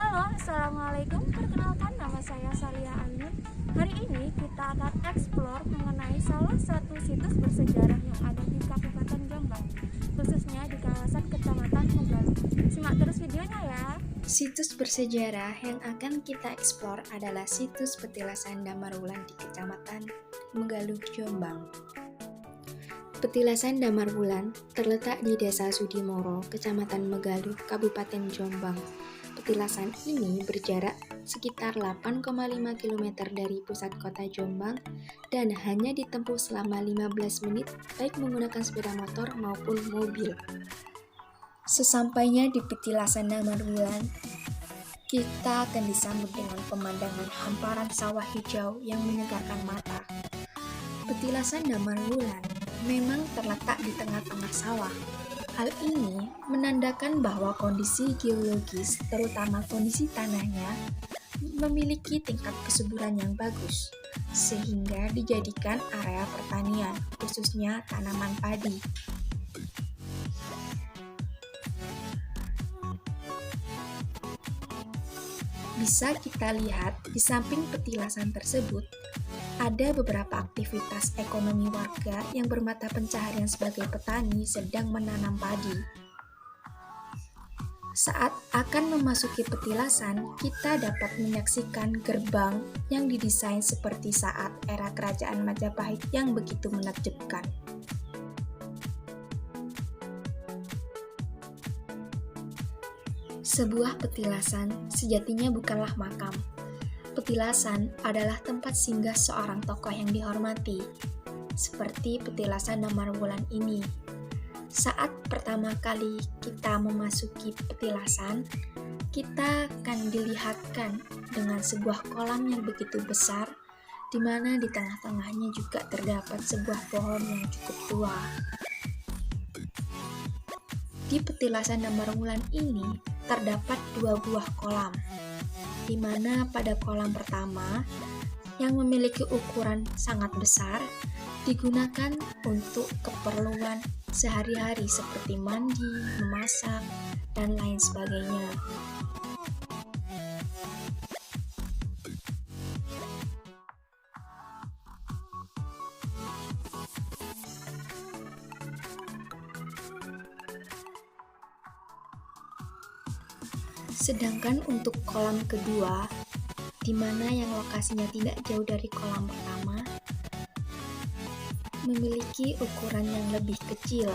Halo, Assalamualaikum. Perkenalkan, nama saya Salia Ainun. Hari ini kita akan eksplor mengenai salah satu situs bersejarah yang ada di Kabupaten Jombang, khususnya di kawasan Kecamatan Megalu. Simak terus videonya ya. Situs bersejarah yang akan kita eksplor adalah situs Petilasan Damarwulan di Kecamatan Megaluh, Jombang. Petilasan Damarwulan terletak di Desa Sudimoro, Kecamatan Megaluh, Kabupaten Jombang. Petilasan ini berjarak sekitar 8,5 km dari pusat kota Jombang dan hanya ditempuh selama 15 menit baik menggunakan sepeda motor maupun mobil. Sesampainya di Petilasan Damarwulan, kita akan disambut dengan pemandangan hamparan sawah hijau yang menyegarkan mata. Petilasan Damarwulan memang terletak di tengah-tengah sawah. Hal ini menandakan bahwa kondisi geologis, terutama kondisi tanahnya, memiliki tingkat kesuburan yang bagus, sehingga dijadikan area pertanian, khususnya tanaman padi. Bisa kita lihat di samping petilasan tersebut, ada beberapa aktivitas ekonomi warga yang bermata pencaharian sebagai petani sedang menanam padi. Saat akan memasuki petilasan, kita dapat menyaksikan gerbang yang didesain seperti saat era Kerajaan Majapahit yang begitu menakjubkan. Sebuah petilasan sejatinya bukanlah makam. Petilasan adalah tempat singgah seorang tokoh yang dihormati, seperti Petilasan Damarwulan ini. Saat pertama kali kita memasuki petilasan, kita akan dilihatkan dengan sebuah kolam yang begitu besar, di mana di tengah-tengahnya juga terdapat sebuah pohon yang cukup tua. Di Petilasan Damarwulan ini terdapat 2 buah kolam, di mana pada kolam pertama yang memiliki ukuran sangat besar digunakan untuk keperluan sehari-hari seperti mandi, memasak, dan lain sebagainya. Sedangkan untuk kolam kedua, di mana yang lokasinya tidak jauh dari kolam pertama, memiliki ukuran yang lebih kecil.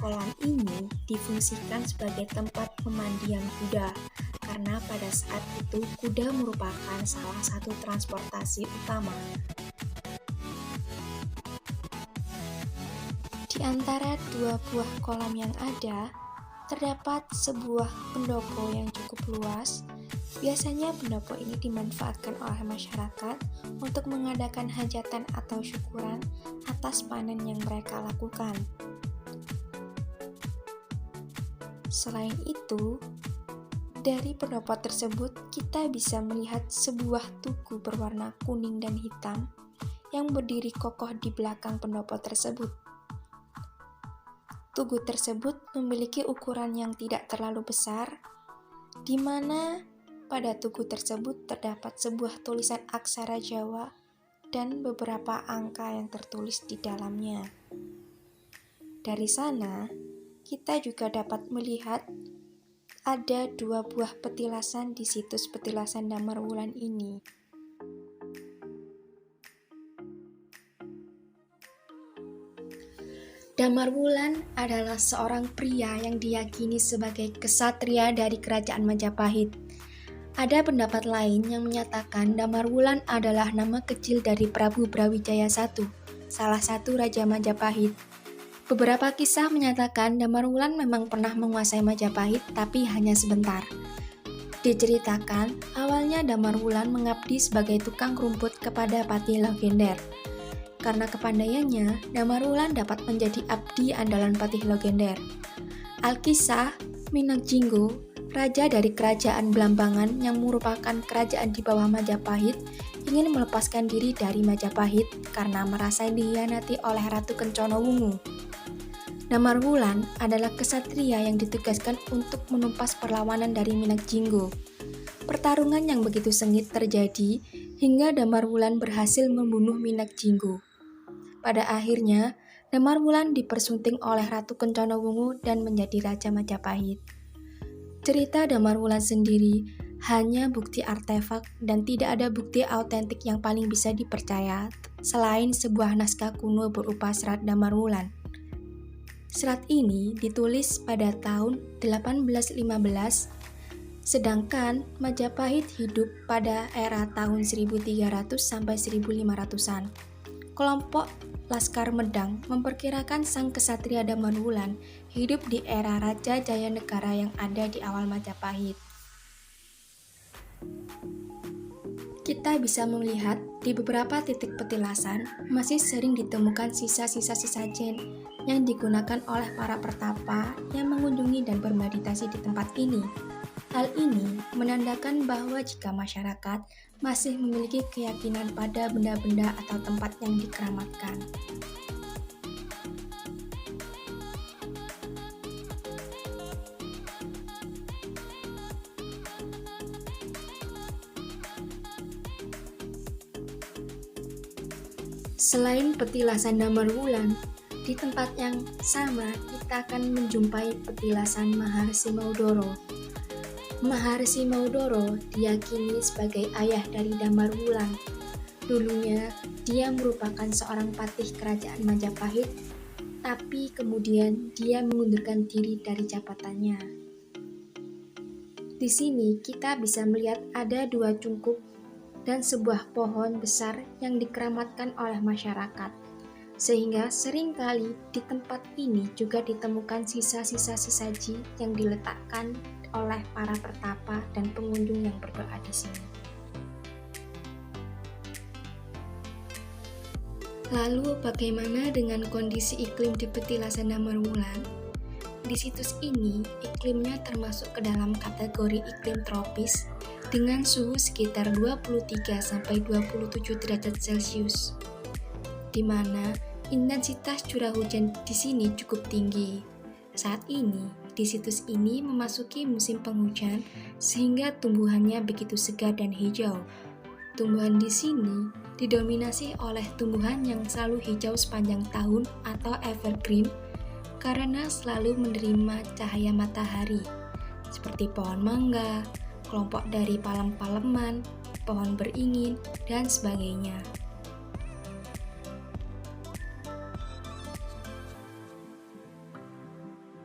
Kolam ini difungsikan sebagai tempat pemandian kuda, karena pada saat itu kuda merupakan salah satu transportasi utama. Di antara 2 buah kolam yang ada, terdapat sebuah pendopo yang cukup luas. Biasanya pendopo ini dimanfaatkan oleh masyarakat untuk mengadakan hajatan atau syukuran atas panen yang mereka lakukan. Selain itu, dari pendopo tersebut kita bisa melihat sebuah tugu berwarna kuning dan hitam yang berdiri kokoh di belakang pendopo tersebut. Tugu tersebut memiliki ukuran yang tidak terlalu besar, di mana pada tugu tersebut terdapat sebuah tulisan aksara Jawa dan beberapa angka yang tertulis di dalamnya. Dari sana, kita juga dapat melihat ada 2 buah petilasan di situs Petilasan Damarwulan ini. Damarwulan adalah seorang pria yang diyakini sebagai kesatria dari Kerajaan Majapahit. Ada pendapat lain yang menyatakan Damarwulan adalah nama kecil dari Prabu Brawijaya I, salah satu Raja Majapahit. Beberapa kisah menyatakan Damarwulan memang pernah menguasai Majapahit, tapi hanya sebentar. Diceritakan, awalnya Damarwulan mengabdi sebagai tukang rumput kepada Patih Logender. Karena kepandaiannya, Damarwulan dapat menjadi abdi andalan Patih Logender. Alkisah, Minakjinggo, raja dari kerajaan Blambangan yang merupakan kerajaan di bawah Majapahit, ingin melepaskan diri dari Majapahit karena merasa dihianati oleh Ratu Kencana Wungu. Damarwulan adalah kesatria yang ditugaskan untuk menumpas perlawanan dari Minakjinggo. Pertarungan yang begitu sengit terjadi hingga Damarwulan berhasil membunuh Minakjinggo. Pada akhirnya, Damarwulan dipersunting oleh Ratu Kencono dan menjadi Raja Majapahit. Cerita Damarwulan sendiri hanya bukti artefak dan tidak ada bukti autentik yang paling bisa dipercaya selain sebuah naskah kuno berupa Serat Damarwulan. Serat ini ditulis pada tahun 1815, sedangkan Majapahit hidup pada era tahun 1300 sampai 1500-an. Kelompok Laskar Medang memperkirakan sang kesatria Damarwulan hidup di era Raja Jayanegara yang ada di awal Majapahit. Kita bisa melihat di beberapa titik petilasan masih sering ditemukan sisa-sisa sesajen yang digunakan oleh para pertapa yang mengunjungi dan bermeditasi di tempat ini. Hal ini menandakan bahwa jika masyarakat masih memiliki keyakinan pada benda-benda atau tempat yang dikeramatkan. Selain petilasan Damarwulan, di tempat yang sama kita akan menjumpai petilasan Maharsi Maudoro. Maharsi Maudoro diyakini sebagai ayah dari Damarwulan. Dulunya dia merupakan seorang patih kerajaan Majapahit, tapi kemudian dia mengundurkan diri dari jabatannya. Di sini kita bisa melihat ada dua cungkup dan sebuah pohon besar yang dikeramatkan oleh masyarakat, sehingga seringkali di tempat ini juga ditemukan sisa-sisa sesaji yang diletakkan oleh para pertapa dan pengunjung yang berdoa di sini. Lalu bagaimana dengan kondisi iklim di petilasan Damarwulan? Di situs ini, iklimnya termasuk ke dalam kategori iklim tropis dengan suhu sekitar 23-27 derajat Celcius, di mana intensitas curah hujan di sini cukup tinggi. Saat ini, di situs ini memasuki musim penghujan sehingga tumbuhannya begitu segar dan hijau. Tumbuhan di sini didominasi oleh tumbuhan yang selalu hijau sepanjang tahun atau evergreen karena selalu menerima cahaya matahari, seperti pohon mangga, kelompok dari palem-paleman, pohon beringin, dan sebagainya.